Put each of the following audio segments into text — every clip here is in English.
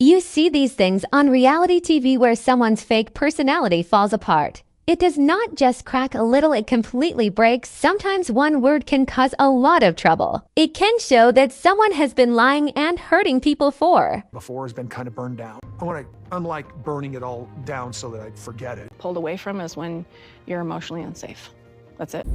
You see these things on reality TV where someone's fake personality falls apart. It does not just crack a little, it completely breaks. Sometimes one word can cause a lot of trouble. It can show that someone has been lying and hurting people for. Before has been kind of burned down. I want to, unlike burning it all down so that I forget it. Pulled away from is when you're emotionally unsafe. That's it.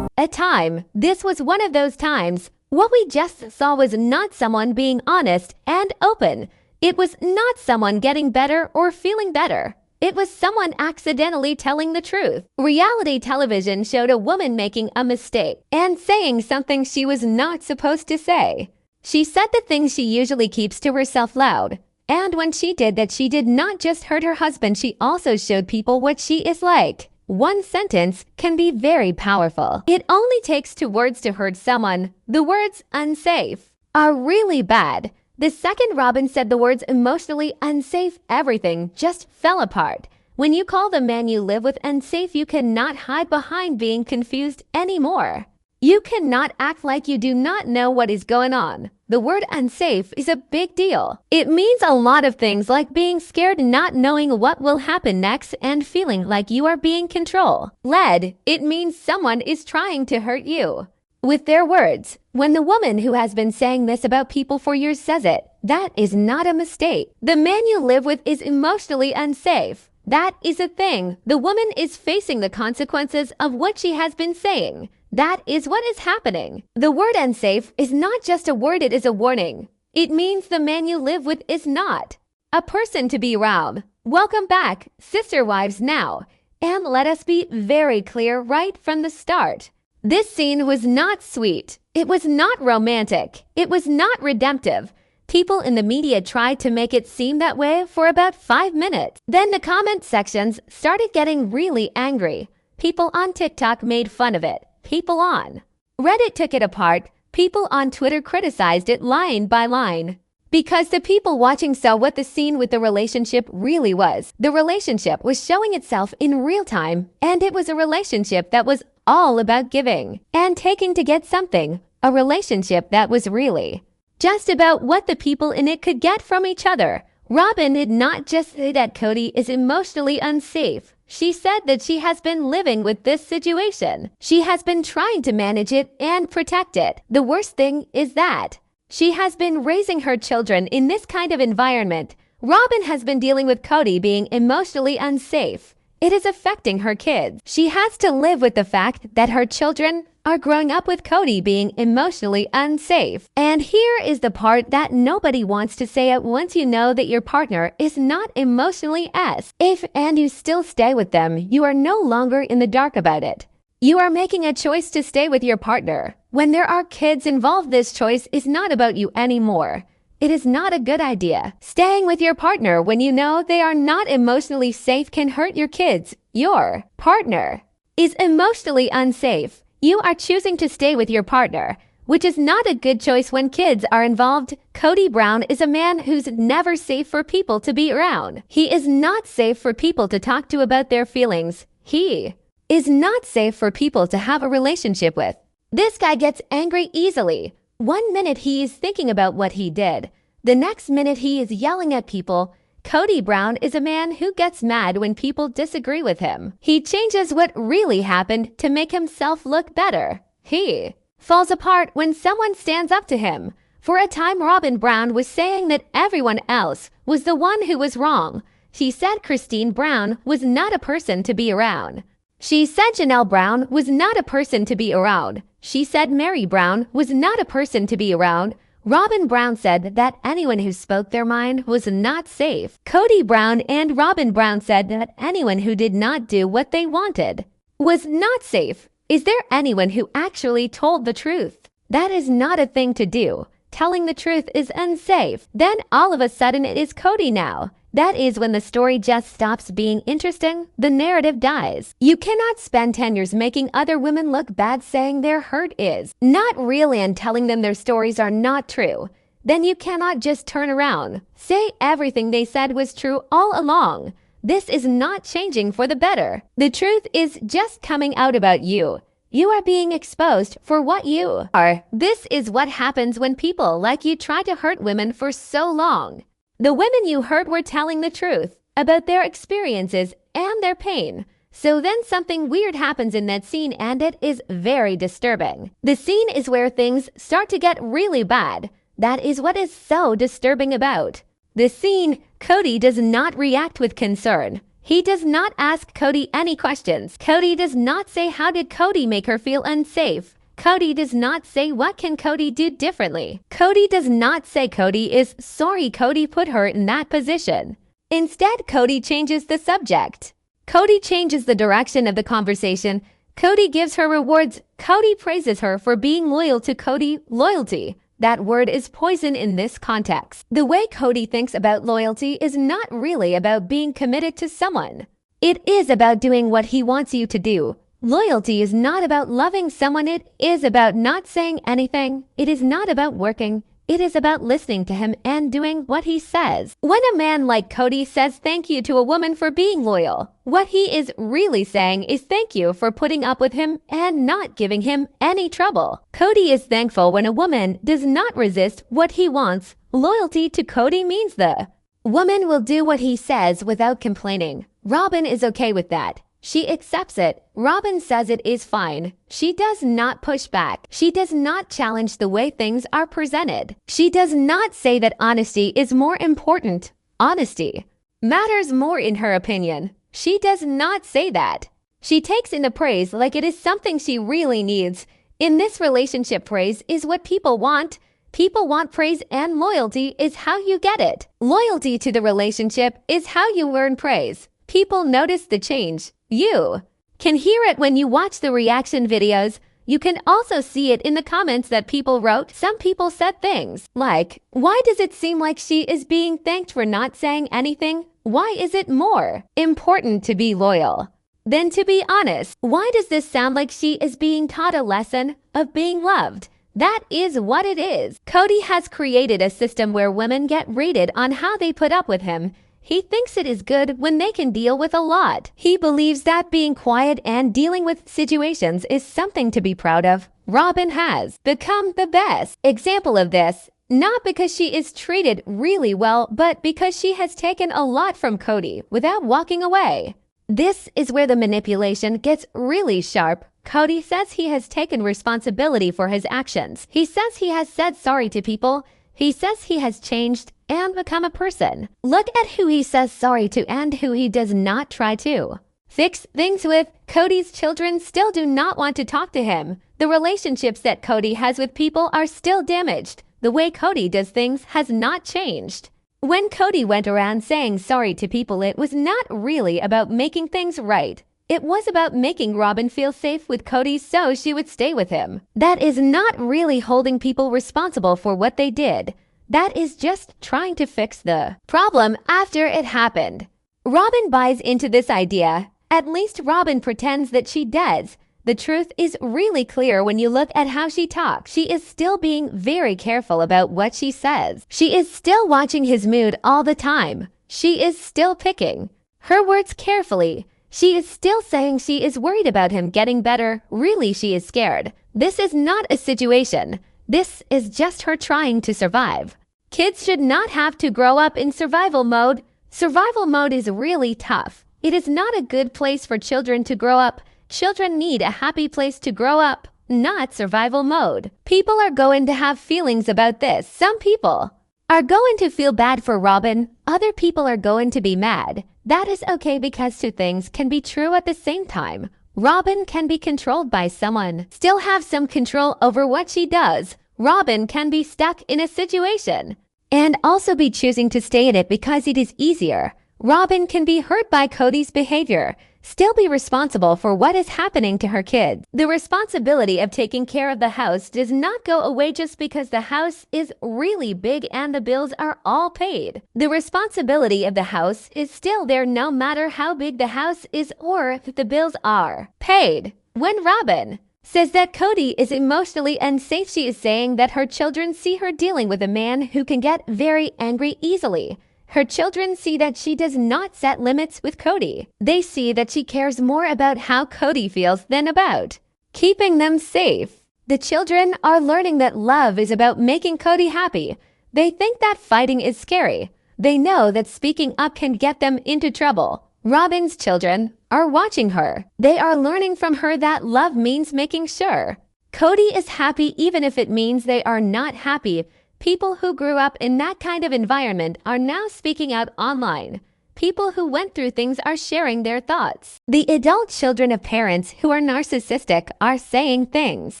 A time. This was one of those times. What we just saw was not someone being honest and open. It was not someone getting better or feeling better. It was someone accidentally telling the truth. Reality television showed a woman making a mistake and saying something she was not supposed to say. She said the things she usually keeps to herself loud. And when she did that, she did not just hurt her husband, she also showed people what she is like. One sentence can be very powerful. It only takes 2 words to hurt someone. The words unsafe are really bad. The second Robyn said the words emotionally unsafe, everything just fell apart. When you call the man you live with unsafe, you cannot hide behind being confused anymore. You cannot act like you do not know what is going on. The word unsafe is a big deal. It means a lot of things, like being scared, not knowing what will happen next, and feeling like you are being controlled. It means someone is trying to hurt you with their words. When the woman who has been saying this about people for years says it, that is not a mistake. The man you live with is emotionally unsafe. That is a thing. The woman is facing the consequences of what she has been saying. That is what is happening. The word unsafe is not just a word, it is a warning. It means the man you live with is not a person to be around. Welcome back, sister wives now. And let us be very clear right from the start. This scene was not sweet. It was not romantic. It was not redemptive. People in the media tried to make it seem that way for about 5 minutes. Then the comment sections started getting really angry. People on TikTok made fun of it. People on Reddit took it apart. People on Twitter criticized it line by line. Because the people watching saw what the scene with the relationship really was. The relationship was showing itself in real time, and it was a relationship that was all about giving and taking to get something. A relationship that was really just about what the people in it could get from each other. Robyn did not just say that Kody is emotionally unsafe. She said that she has been living with this situation. She has been trying to manage it and protect it. The worst thing is that she has been raising her children in this kind of environment. Robyn has been dealing with Kody being emotionally unsafe. It is affecting her kids. She has to live with the fact that her children are growing up with Kody being emotionally unsafe. And here is the part that nobody wants to say it. Once you know that your partner is not emotionally safe and you still stay with them, you are no longer in the dark about it. You are making a choice to stay with your partner. When there are kids involved, this choice is not about you anymore. It is not a good idea. Staying with your partner when you know they are not emotionally safe can hurt your kids. Your partner is emotionally unsafe. You are choosing to stay with your partner, which is not a good choice when kids are involved. Kody Brown is a man who's never safe for people to be around. He is not safe for people to talk to about their feelings. He is not safe for people to have a relationship with. This guy gets angry easily. 1 minute he is thinking about what he did. The next minute he is yelling at people. Kody Brown is a man who gets mad when people disagree with him. He changes what really happened to make himself look better. He falls apart when someone stands up to him. For a time, Robyn Brown was saying that everyone else was the one who was wrong. She said Christine Brown was not a person to be around. She said Janelle Brown was not a person to be around. She said Mary Brown was not a person to be around. Robyn Brown said that anyone who spoke their mind was not safe. Kody Brown and Robyn Brown said that anyone who did not do what they wanted was not safe. Is there anyone who actually told the truth? That is not a thing to do. Telling the truth is unsafe. Then all of a sudden it is Kody now. That is when the story just stops being interesting. The narrative dies. You cannot spend 10 years making other women look bad, saying their hurt is not real and telling them their stories are not true. Then you cannot just turn around, say everything they said was true all along. This is not changing for the better. The truth is just coming out about you. You are being exposed for what you are. This is what happens when people like you try to hurt women for so long. The women you hurt were telling the truth about their experiences and their pain. So then something weird happens in that scene and it is very disturbing. The scene is where things start to get really bad. That is what is so disturbing about the scene. Kody does not react with concern. He does not ask Kody any questions. Kody does not say how did Kody make her feel unsafe. Kody does not say what can Kody do differently. Kody does not say Kody is sorry Kody put her in that position. Instead, Kody changes the subject. Kody changes the direction of the conversation. Kody gives her rewards. Kody praises her for being loyal to Kody. Loyalty. That word is poison in this context. The way Kody thinks about loyalty is not really about being committed to someone. It is about doing what he wants you to do. Loyalty is not about loving someone. It is about not saying anything. It is not about working. It is about listening to him and doing what he says. When a man like Kody says thank you to a woman for being loyal, what he is really saying is thank you for putting up with him and not giving him any trouble. Kody is thankful when a woman does not resist what he wants. Loyalty to Kody means the woman will do what he says without complaining. Robyn is okay with that. She accepts it. Robyn says it is fine. She does not push back. She does not challenge the way things are presented. She does not say that honesty is more important. Honesty matters more in her opinion. She does not say that. She takes in the praise like it is something she really needs. In this relationship, praise is what people want. People want praise and loyalty is how you get it. Loyalty to the relationship is how you earn praise. People notice the change. You can hear it when you watch the reaction videos. You can also see it in the comments that people wrote. Some people said things like, why does it seem like she is being thanked for not saying anything? Why is it more important to be loyal than to be honest? Why does this sound like she is being taught a lesson of being loved? That is what it is. Kody has created a system where women get rated on how they put up with him. He thinks it is good when they can deal with a lot. He believes that being quiet and dealing with situations is something to be proud of. Robyn has become the best example of this, not because she is treated really well, but because she has taken a lot from Kody without walking away. This is where the manipulation gets really sharp. Kody says he has taken responsibility for his actions. He says he has said sorry to people. He says he has changed and become a person. Look at who he says sorry to and who he does not try to fix things with. Kody's children still do not want to talk to him. The relationships that Kody has with people are still damaged. The way Kody does things has not changed. When Kody went around saying sorry to people, it was not really about making things right. It was about making Robyn feel safe with Kody so she would stay with him. That is not really holding people responsible for what they did. That is just trying to fix the problem after it happened. Robyn buys into this idea. At least Robyn pretends that she does. The truth is really clear when you look at how she talks. She is still being very careful about what she says. She is still watching his mood all the time. She is still picking her words carefully. She is still saying she is worried about him getting better. Really, she is scared. This is not a situation. This is just her trying to survive. Kids should not have to grow up in survival mode. Survival mode is really tough. It is not a good place for children to grow up. Children need a happy place to grow up, not survival mode. People are going to have feelings about this. Some people are going to feel bad for Robyn. Other people are going to be mad. That is okay because two things can be true at the same time. Robyn can be controlled by someone, still have some control over what she does. Robyn can be stuck in a situation and also be choosing to stay in it because it is easier. Robyn can be hurt by Kody's behavior, still be responsible for what is happening to her kids. The responsibility of taking care of the house does not go away just because the house is really big and the bills are all paid. The responsibility of the house is still there no matter how big the house is or if the bills are paid. When Robyn says that Kody is emotionally unsafe, she is saying that her children see her dealing with a man who can get very angry easily. Her children see that she does not set limits with Kody. They see that she cares more about how Kody feels than about keeping them safe. The children are learning that love is about making Kody happy. They think that fighting is scary. They know that speaking up can get them into trouble. Robyn's children are watching her. They are learning from her that love means making sure Kody is happy even if it means they are not happy. People who grew up in that kind of environment are now speaking out online. People who went through things are sharing their thoughts. The adult children of parents who are narcissistic are saying things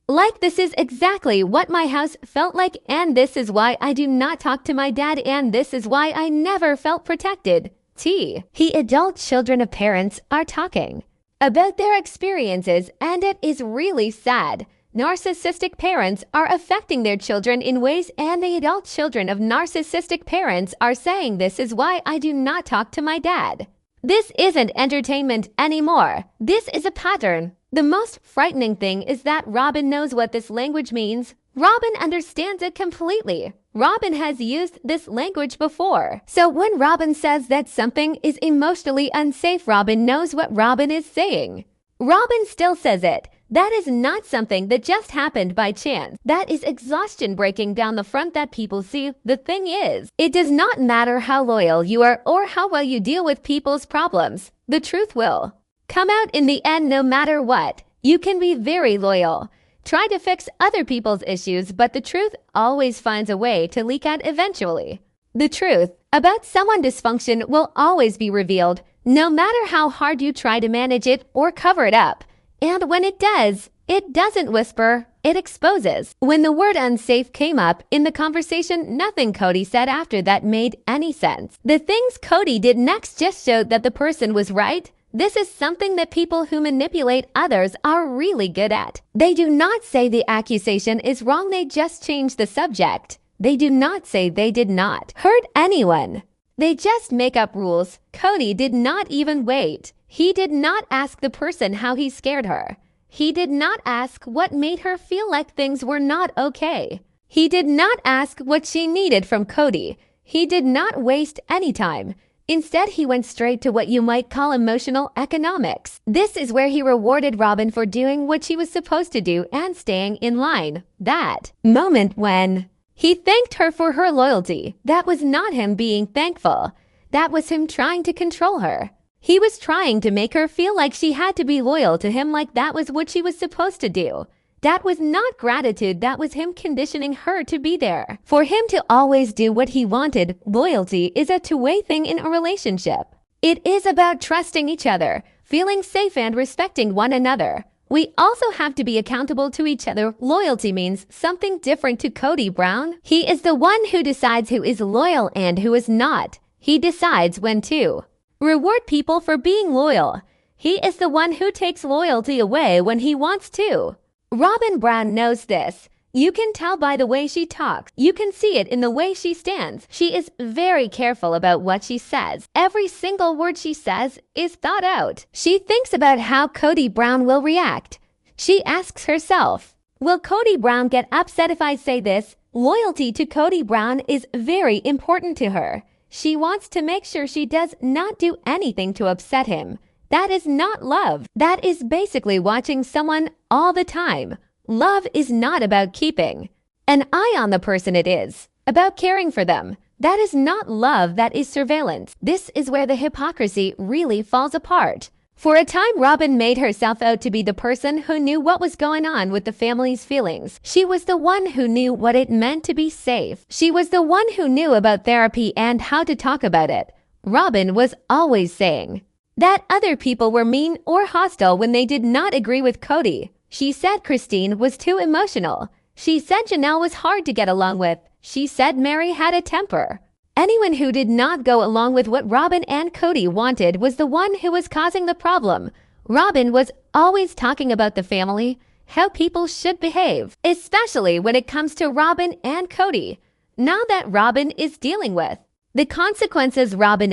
like, "This is exactly what my house felt like, and this is why I do not talk to my dad, and this is why I never felt protected." The adult children of parents are talking about their experiences, and it is really sad. Narcissistic parents are affecting their children in ways, and the adult children of narcissistic parents are saying, "This is why I do not talk to my dad." This isn't entertainment anymore. This is a pattern. The most frightening thing is that Robyn knows what this language means. Robyn understands it completely. Robyn has used this language before. So when Robyn says that something is emotionally unsafe, Robyn knows what Robyn is saying. Robyn still says it. That is not something that just happened by chance. That is exhaustion breaking down the front that people see. The thing is, it does not matter how loyal you are or how well you deal with people's problems. The truth will come out in the end no matter what. You can be very loyal. Try to fix other people's issues, but the truth always finds a way to leak out eventually. The truth about someone's dysfunction will always be revealed, no matter how hard you try to manage it or cover it up. And when it does, it doesn't whisper, it exposes. When the word unsafe came up in the conversation, nothing Kody said after that made any sense. The things Kody did next just showed that the person was right. This is something that people who manipulate others are really good at. They do not say the accusation is wrong, they just change the subject. They do not say they did not hurt anyone. They just make up rules. Kody did not even wait. He did not ask the person how he scared her. He did not ask what made her feel like things were not okay. He did not ask what she needed from Kody. He did not waste any time. Instead, he went straight to what you might call emotional economics. This is where he rewarded Robyn for doing what she was supposed to do and staying in line. That moment when he thanked her for her loyalty, that was not him being thankful. That was him trying to control her. He was trying to make her feel like she had to be loyal to him, like that was what she was supposed to do. That was not gratitude, that was him conditioning her to be there. For him to always do what he wanted. Loyalty is a two-way thing in a relationship. It is about trusting each other, feeling safe and respecting one another. We also have to be accountable to each other. Loyalty means something different to Kody Brown. He is the one who decides who is loyal and who is not. He decides when to reward people for being loyal. He is the one who takes loyalty away when he wants to. Robyn Brown knows this. You can tell by the way she talks. You can see it in the way she stands. She is very careful about what she says. Every single word she says is thought out. She thinks about how Kody Brown will react. She asks herself, will Kody Brown get upset if I say this? Loyalty to Kody Brown is very important to her. She wants to make sure she does not do anything to upset him. That is not love. That is basically watching someone all the time. Love is not about keeping an eye on the person, it is about caring for them. That is not love, that is surveillance. This is where the hypocrisy really falls apart. For a time, Robyn made herself out to be the person who knew what was going on with the family's feelings. She was the one who knew what it meant to be safe. She was the one who knew about therapy and how to talk about it. Robyn was always saying that other people were mean or hostile when they did not agree with Kody. She said Christine was too emotional. She said Janelle was hard to get along with. She said Mary had a temper. Anyone who did not go along with what Robyn and Kody wanted was the one who was causing the problem. Robyn was always talking about the family, how people should behave, especially when it comes to Robyn and Kody. Now that Robyn is dealing with the consequences, Robyn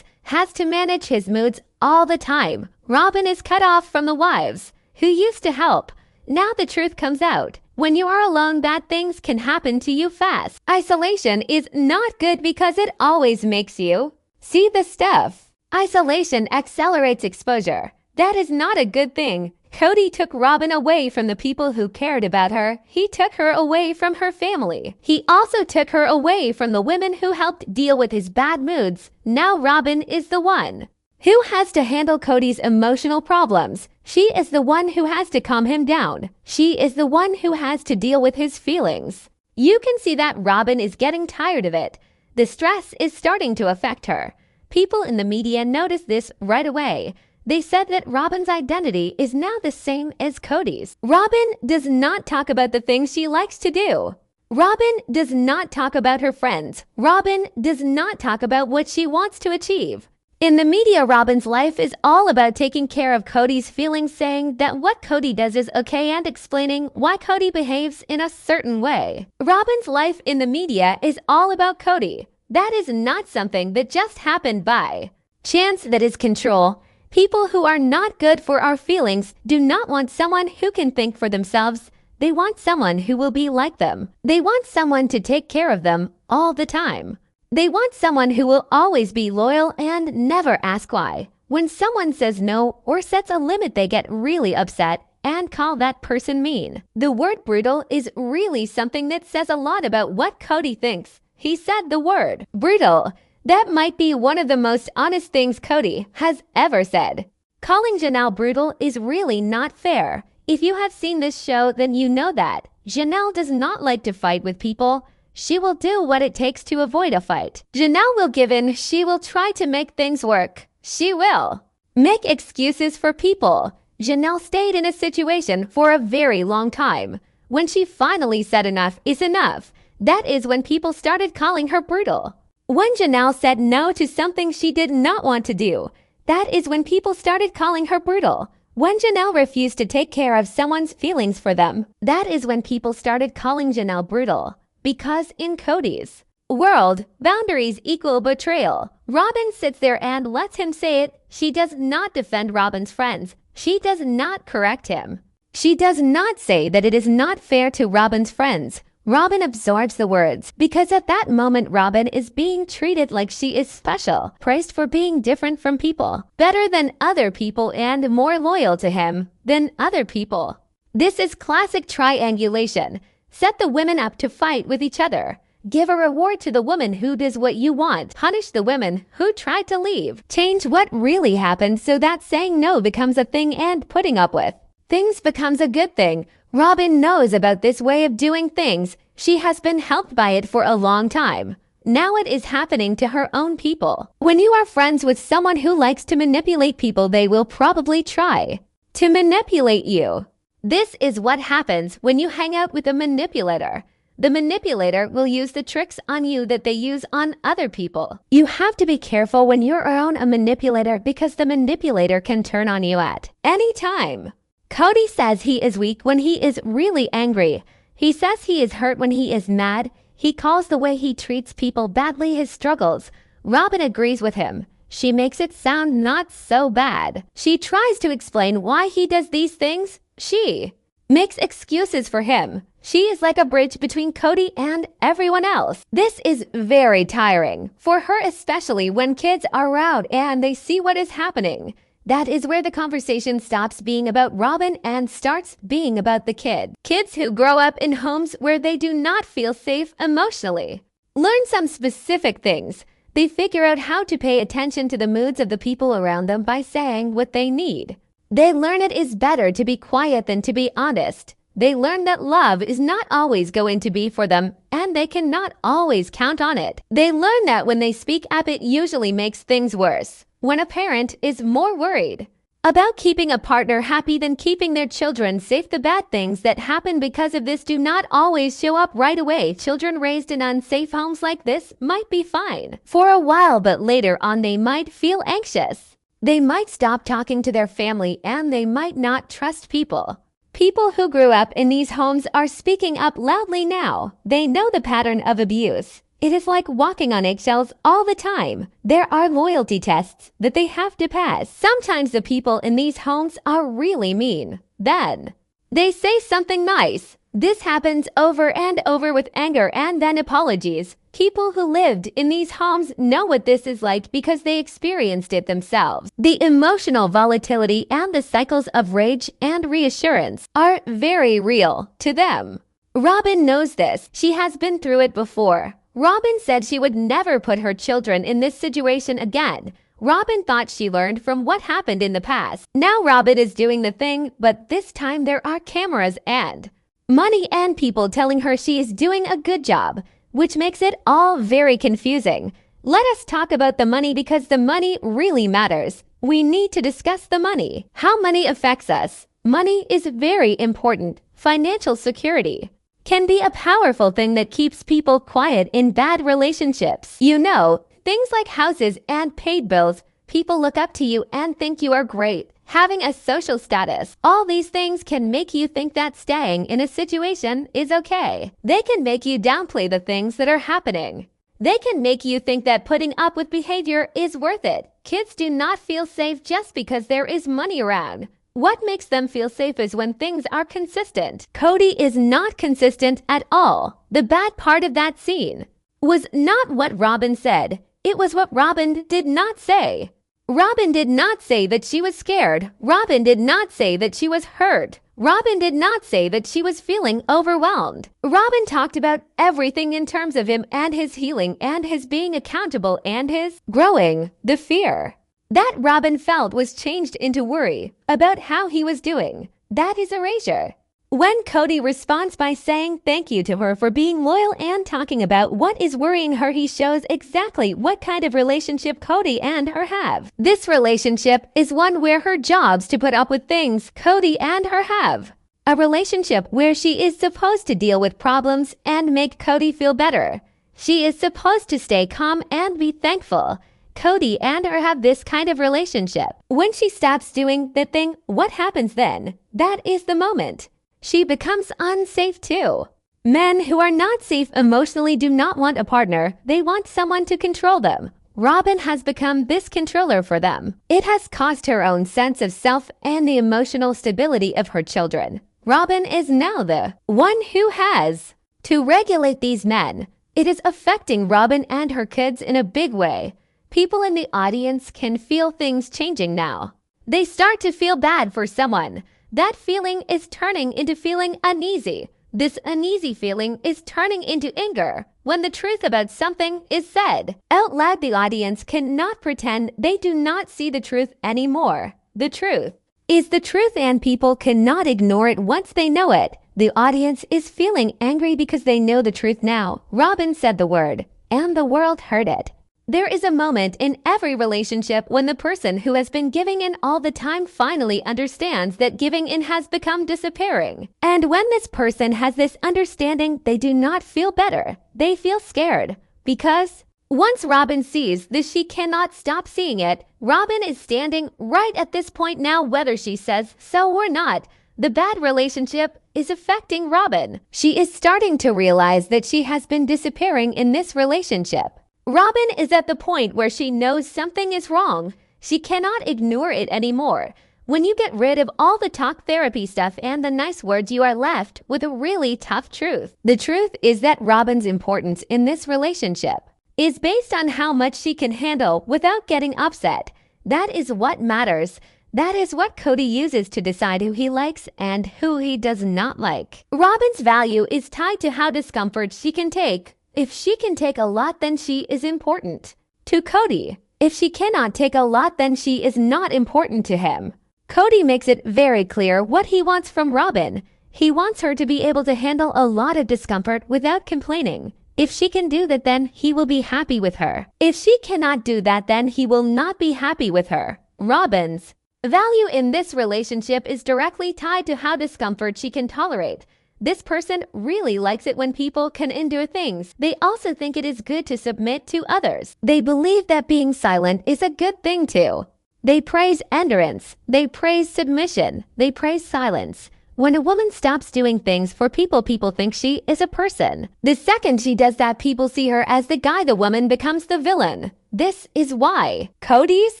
has to manage his moods all the time. Robyn is cut off from the wives who used to help. Now the truth comes out. When you are alone, bad things can happen to you fast. Isolation is not good because it always makes you see the stuff. Isolation accelerates exposure. That is not a good thing. Kody took Robyn away from the people who cared about her. He took her away from her family. He also took her away from the women who helped deal with his bad moods. Now Robyn is the one who has to handle Kody's emotional problems. She is the one who has to calm him down. She is the one who has to deal with his feelings. You can see that Robyn is getting tired of it. The stress is starting to affect her. People in the media noticed this right away. They said that Robyn's identity is now the same as Kody's. Robyn does not talk about the things she likes to do. Robyn does not talk about her friends. Robyn does not talk about what she wants to achieve. In the media, Robyn's life is all about taking care of Kody's feelings, saying that what Kody does is okay and explaining why Kody behaves in a certain way. Robyn's life in the media is all about Kody. That is not something that just happened by chance. That is control. People who are not good for our feelings do not want someone who can think for themselves. They want someone who will be like them. They want someone to take care of them all the time. They want someone who will always be loyal and never ask why. When someone says no or sets a limit, they get really upset and call that person mean. The word brutal is really something that says a lot about what Kody thinks. He said the word brutal. That might be one of the most honest things Kody has ever said. Calling Janelle brutal is really not fair. If you have seen this show, then you know that Janelle does not like to fight with people. She will do what it takes to avoid a fight. Janelle will give in. She will try to make things work. She will make excuses for people. Janelle stayed in a situation for a very long time. When she finally said enough is enough, that is when people started calling her brutal. When Janelle said no to something she did not want to do, that is when people started calling her brutal. When Janelle refused to take care of someone's feelings for them, that is when people started calling Janelle brutal. Because in Kody's world, boundaries equal betrayal. Robyn sits there and lets him say it. She does not defend Robyn's friends. She does not correct him. She does not say that it is not fair to Robyn's friends. Robyn absorbs the words because at that moment Robyn is being treated like she is special, praised for being different from people, better than other people and more loyal to him than other people. This is classic triangulation. Set the women up to fight with each other. Give a reward to the woman who does what you want. Punish the women who tried to leave. Change what really happened so that saying no becomes a thing and putting up with things becomes a good thing. Robyn knows about this way of doing things. She has been helped by it for a long time. Now it is happening to her own people. When you are friends with someone who likes to manipulate people, they will probably try to manipulate you. This is what happens when you hang out with a manipulator. The manipulator will use the tricks on you that they use on other people. You have to be careful when you're around a manipulator because the manipulator can turn on you at any time. Kody says he is weak when he is really angry. He says he is hurt when he is mad. He calls the way he treats people badly his struggles. Robyn agrees with him. She makes it sound not so bad. She tries to explain why he does these things. She makes excuses for him. She is like a bridge between Kody and everyone else. This is very tiring for her, especially when kids are around and they see what is happening. That is where the conversation stops being about Robyn and starts being about the kid. Kids who grow up in homes where they do not feel safe emotionally learn some specific things. They figure out how to pay attention to the moods of the people around them by saying what they need. They learn it is better to be quiet than to be honest. They learn that love is not always going to be for them and they cannot always count on it. They learn that when they speak up, it usually makes things worse. When a parent is more worried about keeping a partner happy than keeping their children safe, the bad things that happen because of this do not always show up right away. Children raised in unsafe homes like this might be fine for a while, but later on they might feel anxious. They might stop talking to their family and they might not trust people. People who grew up in these homes are speaking up loudly now. They know the pattern of abuse. It is like walking on eggshells all the time. There are loyalty tests that they have to pass. Sometimes the people in these homes are really mean. Then they say something nice. This happens over and over with anger and then apologies. People who lived in these homes know what this is like because they experienced it themselves. The emotional volatility and the cycles of rage and reassurance are very real to them. Robyn knows this. She has been through it before. Robyn said she would never put her children in this situation again. Robyn thought she learned from what happened in the past. Now Robyn is doing the thing, but this time there are cameras and money and people telling her she is doing a good job, which makes it all very confusing. Let us talk about the money because the money really matters. We need to discuss the money. How money affects us. Money is very important. Financial security can be a powerful thing that keeps people quiet in bad relationships. You know, things like houses and paid bills. People look up to you and think you are great. Having a social status. All these things can make you think that staying in a situation is okay. They can make you downplay the things that are happening. They can make you think that putting up with behavior is worth it. Kids do not feel safe just because there is money around. What makes them feel safe is when things are consistent. Kody is not consistent at all. The bad part of that scene was not what Robyn said. It was what Robyn did not say. Robyn did not say that she was scared. Robyn did not say that she was hurt. Robyn did not say that she was feeling overwhelmed. Robyn talked about everything in terms of him and his healing and his being accountable and his growing. The fear that Robyn felt was changed into worry about how he was doing. That is erasure. When Kody responds by saying thank you to her for being loyal and talking about what is worrying her, he shows exactly what kind of relationship Kody and her have. This relationship is one where her job's to put up with things Kody and her have. A relationship where she is supposed to deal with problems and make Kody feel better. She is supposed to stay calm and be thankful. Kody and her have this kind of relationship. When she stops doing the thing, what happens then? That is the moment she becomes unsafe too. Men who are not safe emotionally do not want a partner. They want someone to control them. Robyn has become this controller for them. It has cost her own sense of self and the emotional stability of her children. Robyn is now the one who has to regulate these men. It is affecting Robyn and her kids in a big way. People in the audience can feel things changing now. They start to feel bad for someone. That feeling is turning into feeling uneasy. This uneasy feeling is turning into anger when the truth about something is said. Out loud, the audience cannot pretend they do not see the truth anymore. The truth is the truth and people cannot ignore it once they know it. The audience is feeling angry because they know the truth now. Robyn said the word, and the world heard it. There is a moment in every relationship when the person who has been giving in all the time finally understands that giving in has become disappearing. And when this person has this understanding, they do not feel better. They feel scared. Because once Robyn sees this, she cannot stop seeing it. Robyn is standing right at this point now, whether she says so or not. The bad relationship is affecting Robyn. She is starting to realize that she has been disappearing in this relationship. Robyn is at the point where she knows something is wrong. She cannot ignore it anymore. When you get rid of all the talk therapy stuff and the nice words, you are left with a really tough truth. The truth is that Robyn's importance in this relationship is based on how much she can handle without getting upset. That is what matters. That is what Kody uses to decide who he likes and who he does not like. Robyn's value is tied to how discomfort she can take. If she can take a lot, then she is important to Kody. If she cannot take a lot, then she is not important to him. Kody makes it very clear what he wants from Robyn. He wants her to be able to handle a lot of discomfort without complaining. If she can do that, then he will be happy with her. If she cannot do that, then he will not be happy with her. Robyn's value in this relationship is directly tied to how discomfort she can tolerate. This person really likes it when people can endure things. They also think it is good to submit to others. They believe that being silent is a good thing too. They praise endurance. They praise submission. They praise silence. When a woman stops doing things for people, people think she is a person. The second she does that, people see her as the guy. The woman becomes the villain. This is why Kody's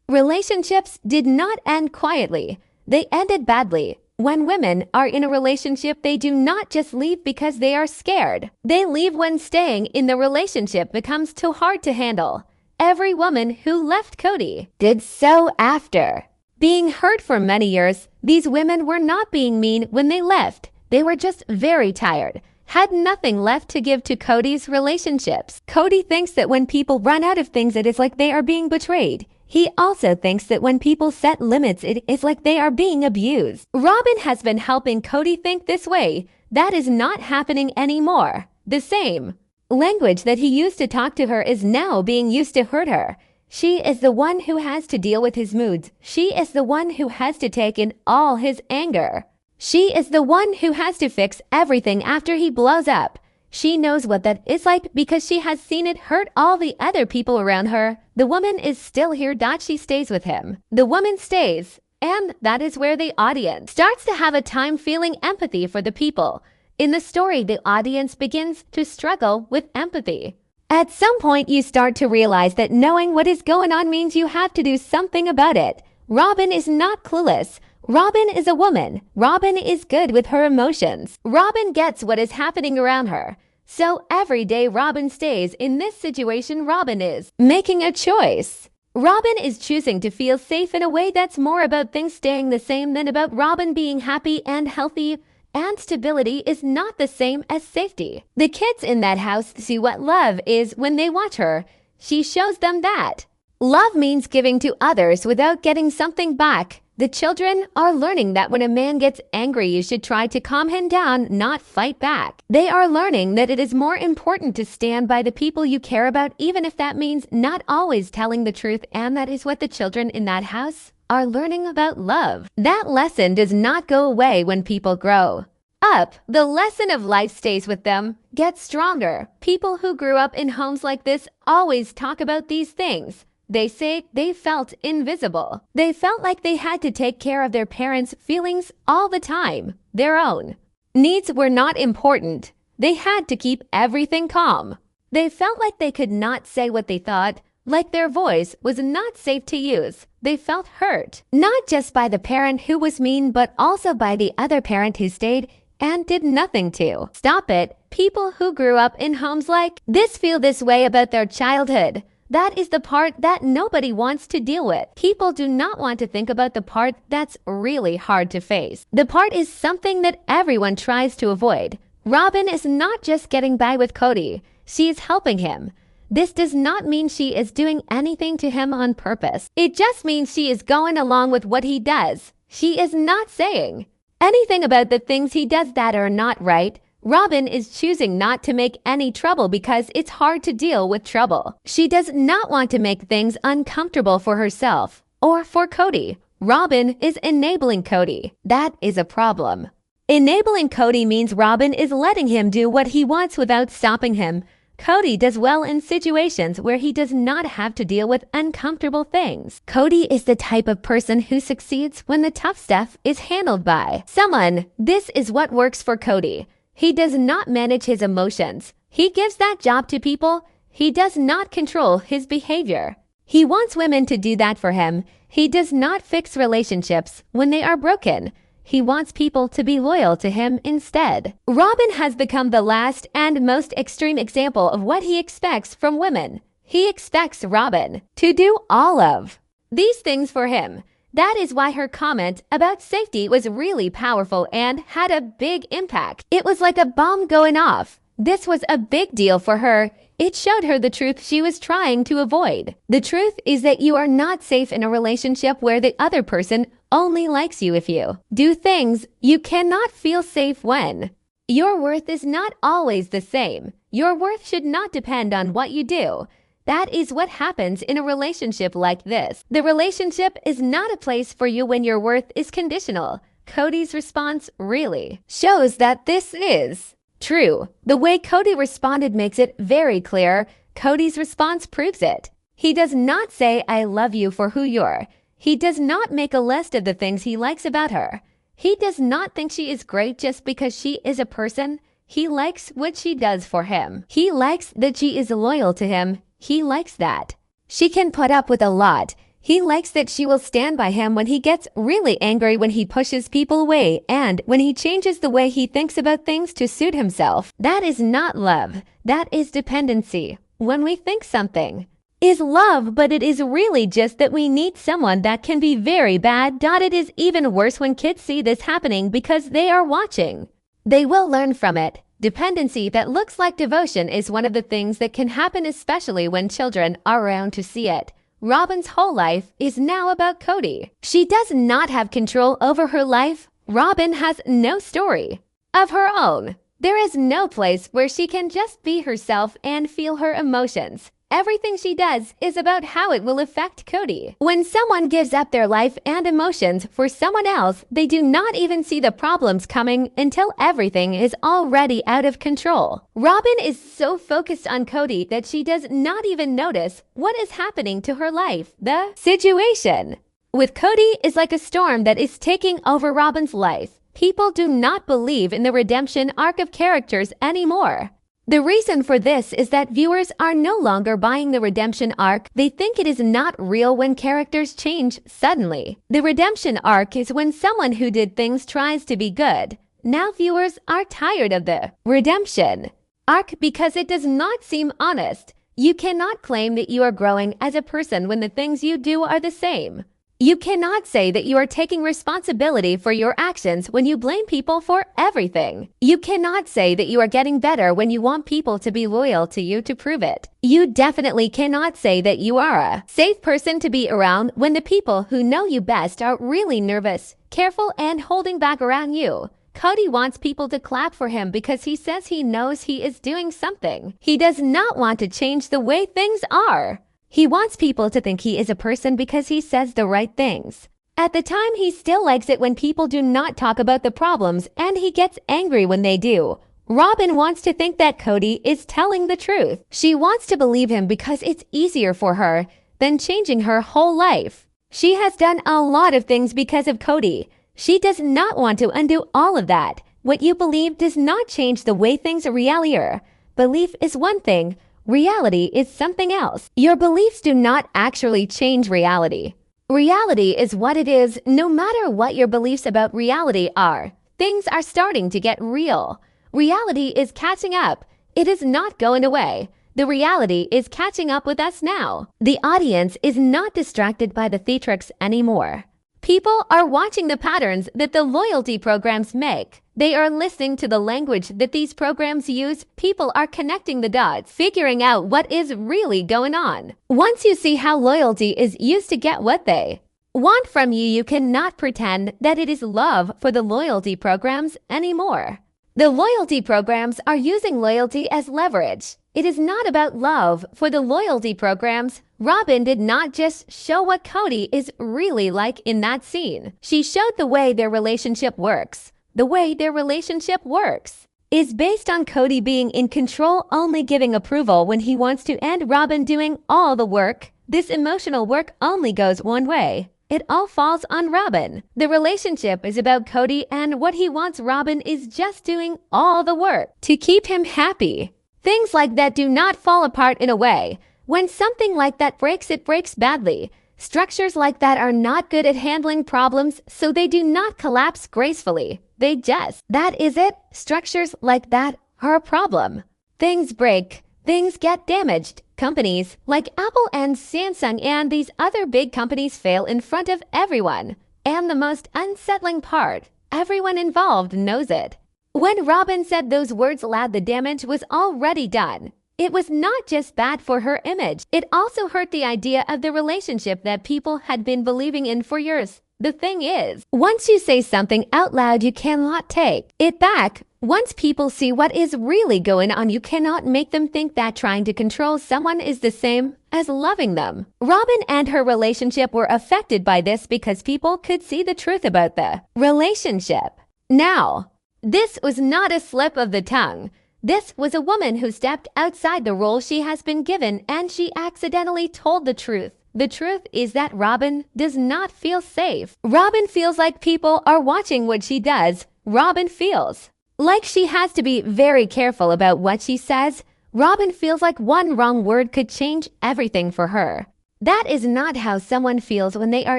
relationships did not end quietly. They ended badly. When women are in a relationship, they do not just leave because they are scared. They leave when staying in the relationship becomes too hard to handle. Every woman who left Kody did so after being hurt for many years. These women were not being mean when they left. They were just very tired, had nothing left to give to Kody's relationships. Kody thinks that when people run out of things, it is like they are being betrayed. He also thinks that when people set limits, it is like they are being abused. Robyn has been helping Kody think this way. That is not happening anymore. The same language that he used to talk to her is now being used to hurt her. She is the one who has to deal with his moods. She is the one who has to take in all his anger. She is the one who has to fix everything after he blows up. She knows what that is like because she has seen it hurt all the other people around her. The woman is still here that she stays with him. The woman stays, and that is where the audience starts to have a time feeling empathy for the people. In the story, the audience begins to struggle with empathy. At some point, you start to realize that knowing what is going on means you have to do something about it. Robyn is not clueless. Robyn is a woman. Robyn is good with her emotions. Robyn gets what is happening around her. So every day Robyn stays in this situation, Robyn is making a choice. Robyn is choosing to feel safe in a way that's more about things staying the same than about Robyn being happy and healthy. And stability is not the same as safety. The kids in that house see what love is when they watch her. She shows them that. Love means giving to others without getting something back. The children are learning that when a man gets angry, you should try to calm him down, not fight back. They are learning that it is more important to stand by the people you care about, even if that means not always telling the truth, and that is what the children in that house are learning about love. That lesson does not go away when people grow up. The lesson of life stays with them, gets stronger. People who grew up in homes like this always talk about these things. They say they felt invisible. They felt like they had to take care of their parents' feelings all the time. Their own needs were not important. They had to keep everything calm. They felt like they could not say what they thought, like their voice was not safe to use. They felt hurt, not just by the parent who was mean, but also by the other parent who stayed and did nothing to stop it. People who grew up in homes like this feel this way about their childhood. That is the part that nobody wants to deal with. People do not want to think about the part that's really hard to face. The part is something that everyone tries to avoid. Robyn is not just getting by with Kody. She is helping him. This does not mean she is doing anything to him on purpose. It just means she is going along with what he does. She is not saying anything about the things he does that are not right. Robyn is choosing not to make any trouble because it's hard to deal with trouble. She does not want to make things uncomfortable for herself or for Kody. Robyn is enabling Kody. That is a problem. Enabling Kody means Robyn is letting him do what he wants without stopping him. Kody does well in situations where he does not have to deal with uncomfortable things. Kody is the type of person who succeeds when the tough stuff is handled by someone. This is what works for Kody. He does not manage his emotions. He gives that job to people. He does not control his behavior. He wants women to do that for him. He does not fix relationships when they are broken. He wants people to be loyal to him instead. Robyn has become the last and most extreme example of what he expects from women. He expects Robyn to do all of these things for him. That is why her comment about safety was really powerful and had a big impact. It was like a bomb going off. This was a big deal for her. It showed her the truth she was trying to avoid. The truth is that you are not safe in a relationship where the other person only likes you if you do things. You cannot feel safe when your worth is not always the same. Your worth should not depend on what you do. That is what happens in a relationship like this. The relationship is not a place for you when your worth is conditional. Kody's response really shows that this is true. The way Kody responded makes it very clear. Kody's response proves it. He does not say, "I love you for who you're." He does not make a list of the things he likes about her. He does not think she is great just because she is a person. He likes what she does for him. He likes that she is loyal to him. He likes that she can put up with a lot. He likes that she will stand by him when he gets really angry, when he pushes people away, and when he changes the way he thinks about things to suit himself. That is not love. That is dependency. When we think something is love, but it is really just that we need someone that can be very bad. It is even worse when kids see this happening because they are watching. They will learn from it. Dependency that looks like devotion is one of the things that can happen, especially when children are around to see it. Robyn's whole life is now about Kody. She does not have control over her life. Robyn has no story of her own. There is no place where she can just be herself and feel her emotions. Everything she does is about how it will affect Kody. When someone gives up their life and emotions for someone else, they do not even see the problems coming until everything is already out of control. Robyn is so focused on Kody that she does not even notice what is happening to her life. The situation with Kody is like a storm that is taking over Robyn's life. People do not believe in the redemption arc of characters anymore. The reason for this is that viewers are no longer buying the redemption arc. They think it is not real when characters change suddenly. The redemption arc is when someone who did things tries to be good. Now viewers are tired of the redemption arc because it does not seem honest. You cannot claim that you are growing as a person when the things you do are the same. You cannot say that you are taking responsibility for your actions when you blame people for everything. You cannot say that you are getting better when you want people to be loyal to you to prove it. You definitely cannot say that you are a safe person to be around when the people who know you best are really nervous, careful, and holding back around you. Kody wants people to clap for him because he says he knows he is doing something. He does not want to change the way things are. He wants people to think he is a person because he says the right things. At the time, he still likes it when people do not talk about the problems, and he gets angry when they do. Robyn wants to think that Kody is telling the truth. She wants to believe him because it's easier for her than changing her whole life. She has done a lot of things because of Kody. She does not want to undo all of that. What you believe does not change the way things really are. Belief is one thing. Reality is something else. Your beliefs do not actually change reality. Reality is what it is, no matter what your beliefs about reality are. Things are starting to get real. Reality is catching up. It is not going away. The reality is catching up with us now. The audience is not distracted by the theatrics anymore. People are watching the patterns that the loyalty programs make. They are listening to the language that these programs use. People are connecting the dots, figuring out what is really going on. Once you see how loyalty is used to get what they want from you, you cannot pretend that it is love for the loyalty programs anymore. The loyalty programs are using loyalty as leverage. It is not about love for the loyalty programs. Robyn did not just show what Kody is really like in that scene. She showed the way their relationship works. The way their relationship works is based on Kody being in control, only giving approval when he wants to, and Robyn doing all the work. This emotional work only goes one way. It all falls on Robyn. The relationship is about Kody, and what he wants Robyn is just doing all the work to keep him happy. Things like that do not fall apart in a way. When something like that breaks, it breaks badly. Structures like that are not good at handling problems, so they do not collapse gracefully. They just, that is it. Structures like that are a problem. Things break. Things get damaged. Companies like Apple and Samsung and these other big companies fail in front of everyone. And the most unsettling part, everyone involved knows it. When Robyn said those words aloud, the damage was already done. It was not just bad for her image. It also hurt the idea of the relationship that people had been believing in for years. The thing is, once you say something out loud, you cannot take it back. Once people see what is really going on, you cannot make them think that trying to control someone is the same as loving them. Robyn and her relationship were affected by this because people could see the truth about the relationship. Now, this was not a slip of the tongue. This was a woman who stepped outside the role she has been given, and she accidentally told the truth. The truth is that Robyn does not feel safe. Robyn feels like people are watching what she does. Robyn feels like she has to be very careful about what she says. Robyn feels like one wrong word could change everything for her. That is not how someone feels when they are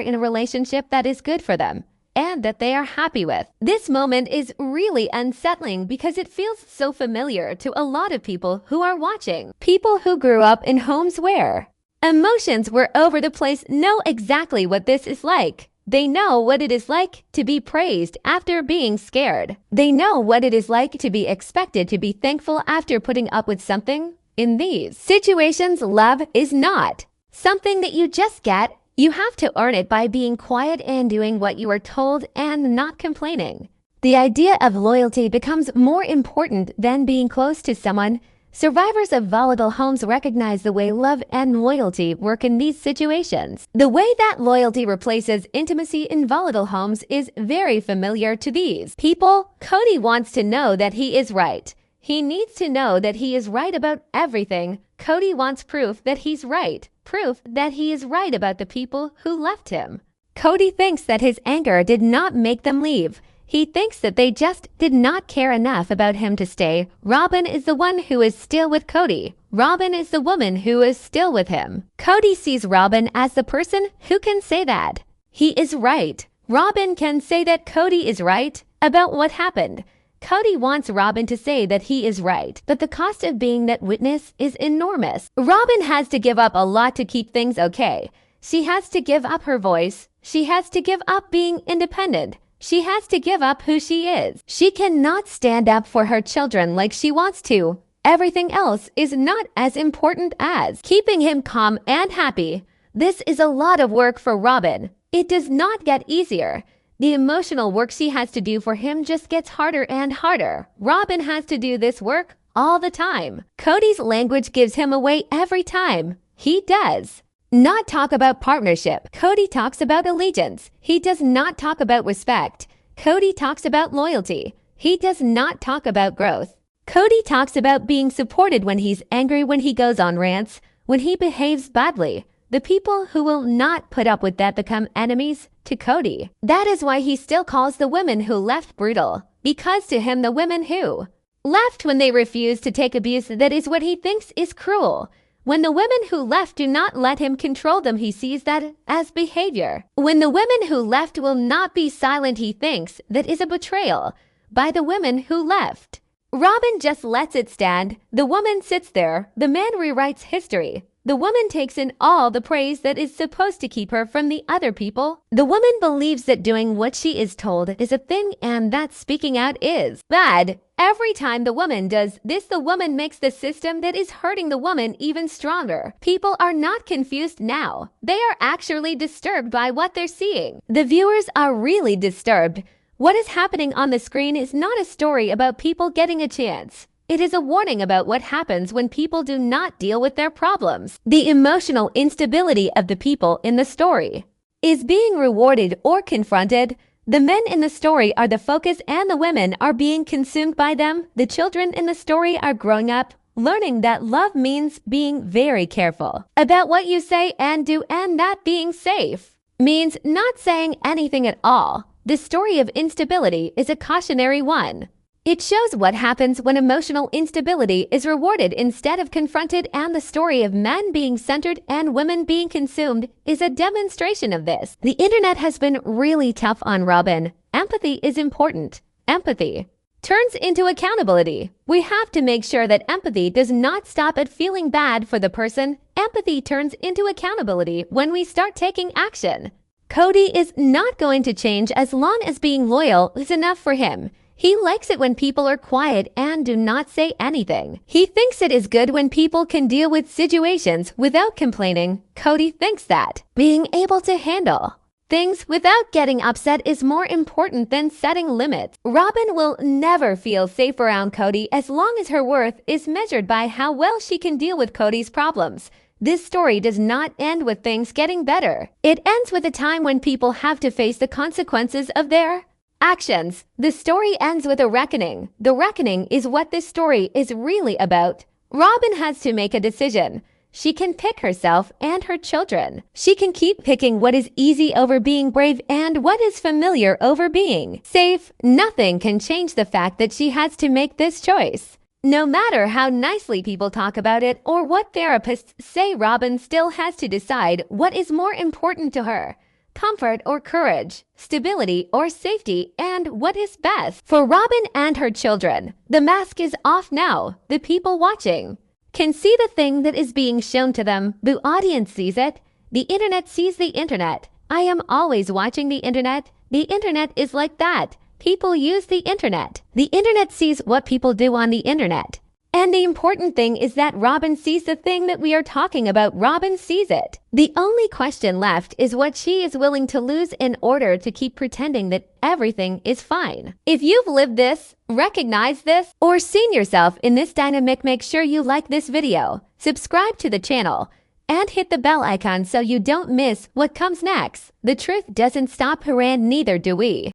in a relationship that is good for them and that they are happy with. This moment is really unsettling because it feels so familiar to a lot of people who are watching. People who grew up in homes where emotions were over the place know exactly what this is like. They know what it is like to be praised after being scared. They know what it is like to be expected to be thankful after putting up with something. In these situations, love is not something that you just get. You have to earn it by being quiet and doing what you are told and not complaining. The idea of loyalty becomes more important than being close to someone. Survivors of volatile homes recognize the way love and loyalty work in these situations. The way that loyalty replaces intimacy in volatile homes is very familiar to these people. Kody wants to know that he is right. He needs to know that he is right about everything. Kody wants proof that he's right. Proof that he is right about the people who left him. Kody thinks that his anger did not make them leave. He thinks that they just did not care enough about him to stay. Robyn is the one who is still with Kody. Robyn is the woman who is still with him. Kody sees Robyn as the person who can say that he is right. Robyn can say that Kody is right about what happened. Kody wants Robyn to say that he is right, but the cost of being that witness is enormous. Robyn has to give up a lot to keep things okay. She has to give up her voice. She has to give up being independent. She has to give up who she is. She cannot stand up for her children like she wants to. Everything else is not as important as keeping him calm and happy. This is a lot of work for Robyn. It does not get easier. The emotional work she has to do for him just gets harder and harder. Robyn has to do this work all the time. Kody's language gives him away every time. He does not talk about partnership. Kody talks about allegiance. He does not talk about respect. Kody talks about loyalty. He does not talk about growth. Kody talks about being supported when he's angry, when he goes on rants, when he behaves badly. The people who will not put up with that become enemies to Kody. That is why he still calls the women who left brutal, because to him the women who left when they refuse to take abuse, that is what he thinks is cruel. When the women who left do not let him control them, he sees that as behavior. When the women who left will not be silent, he thinks that is a betrayal by the women who left. Robyn just lets it stand. The woman sits there. The man rewrites history. The woman takes in all the praise that is supposed to keep her from the other people. The woman believes that doing what she is told is a thing and that speaking out is bad. Every time the woman does this, the woman makes the system that is hurting the woman even stronger. People are not confused now. They are actually disturbed by what they're seeing. The viewers are really disturbed. What is happening on the screen is not a story about people getting a chance. It is a warning about what happens when people do not deal with their problems. The emotional instability of the people in the story is being rewarded or confronted. The men in the story are the focus and the women are being consumed by them. The children in the story are growing up, learning that love means being very careful about what you say and do, and that being safe means not saying anything at all. The story of instability is a cautionary one. It shows what happens when emotional instability is rewarded instead of confronted, and the story of men being centered and women being consumed is a demonstration of this. The internet has been really tough on Robyn. Empathy is important. Empathy turns into accountability. We have to make sure that empathy does not stop at feeling bad for the person. Empathy turns into accountability when we start taking action. Kody is not going to change as long as being loyal is enough for him. He likes it when people are quiet and do not say anything. He thinks it is good when people can deal with situations without complaining. Kody thinks that being able to handle things without getting upset is more important than setting limits. Robyn will never feel safe around Kody as long as her worth is measured by how well she can deal with Kody's problems. This story does not end with things getting better. It ends with a time when people have to face the consequences of their actions. The story ends with a reckoning. The reckoning is what this story is really about. Robyn has to make a decision. She can pick herself and her children. She can keep picking what is easy over being brave and what is familiar over being safe. Nothing can change the fact that she has to make this choice. No matter how nicely people talk about it or what therapists say, Robyn still has to decide what is more important to her. Comfort or courage, stability or safety, and what is best for Robyn and her children. The mask is off now. The people watching can see the thing that is being shown to them. The audience sees it. The internet sees the internet. I am always watching the internet. The internet is like that. People use the internet. The internet sees what people do on the internet. And the important thing is that Robyn sees the thing that we are talking about. Robyn sees it. The only question left is what she is willing to lose in order to keep pretending that everything is fine. If you've lived this, recognized this, or seen yourself in this dynamic, make sure you like this video, subscribe to the channel, and hit the bell icon so you don't miss what comes next. The truth doesn't stop here, and neither do we.